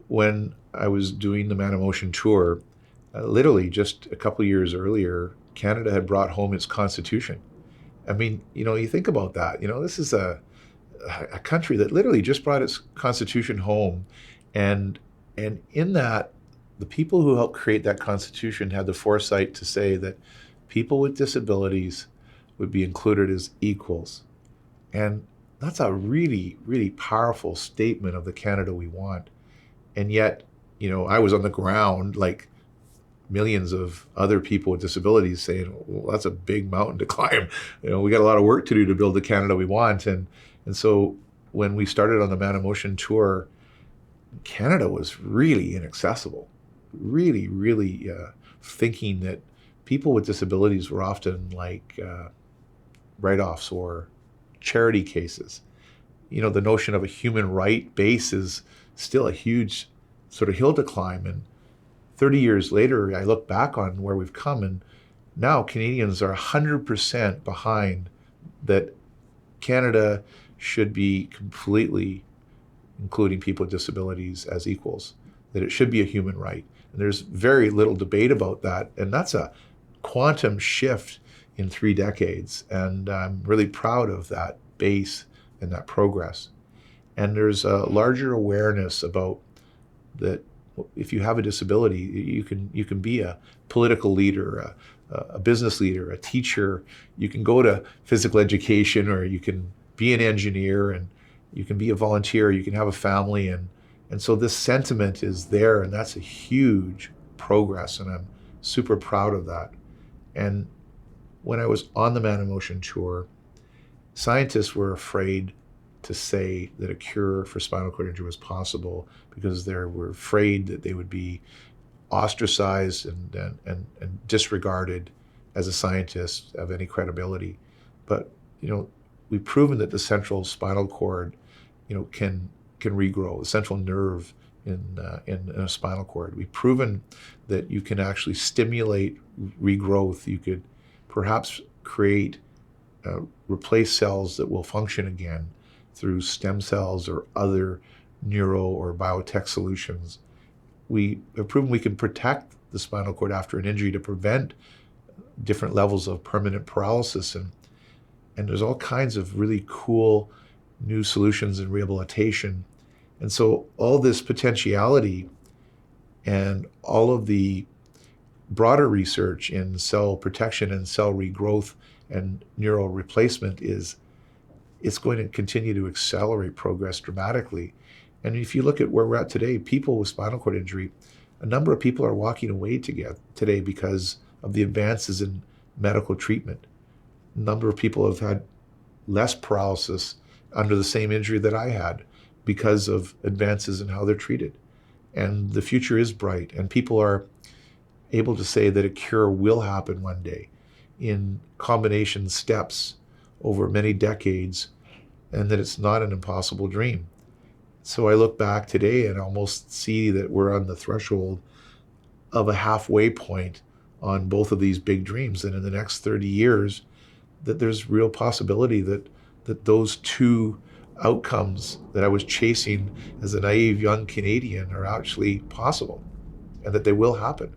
When I was doing the Man of Motion tour, literally just a couple years earlier, Canada had brought home its constitution. I mean, you think about that. This is a country that literally just brought its constitution home, and in that, the people who helped create that constitution had the foresight to say that people with disabilities would be included as equals, and that's a really, really powerful statement of the Canada we want. And yet, I was on the ground like millions of other people with disabilities saying, well, that's a big mountain to climb. We got a lot of work to do to build the Canada we want. And so when we started on the Man of Motion tour, Canada was really inaccessible, really, really thinking that people with disabilities were often like write-offs or charity cases. The notion of a human right base is still a huge sort of hill to climb. And 30 years later, I look back on where we've come, and now Canadians are 100% behind that Canada should be completely including people with disabilities as equals, that it should be a human right. And there's very little debate about that. And that's a quantum shift in 3 decades. And I'm really proud of that base and that progress. And there's a larger awareness about that if you have a disability, you can be a political leader, a business leader, a teacher. You can go to physical education, or you can be an engineer, and you can be a volunteer. You can have a family, and so this sentiment is there, and that's a huge progress, and I'm super proud of that. And when I was on the Man in Motion tour, scientists were afraid to say that a cure for spinal cord injury was possible because they were afraid that they would be ostracized and disregarded as a scientist of any credibility. But we've proven that the central spinal cord, can regrow, the central nerve in a spinal cord. We've proven that you can actually stimulate regrowth. You could perhaps create replace cells that will function again through stem cells or other neuro or biotech solutions. We have proven we can protect the spinal cord after an injury to prevent different levels of permanent paralysis. And there's all kinds of really cool new solutions in rehabilitation. And so all this potentiality and all of the broader research in cell protection and cell regrowth and neural replacement it's going to continue to accelerate progress dramatically. And if you look at where we're at today, people with spinal cord injury, a number of people are walking away today because of the advances in medical treatment. A number of people have had less paralysis under the same injury that I had because of advances in how they're treated. And the future is bright, and people are able to say that a cure will happen one day in combination steps over many decades, and that it's not an impossible dream. So I look back today and almost see that we're on the threshold of a halfway point on both of these big dreams. And in the next 30 years, that there's real possibility that those two outcomes that I was chasing as a naive young Canadian are actually possible, and that they will happen.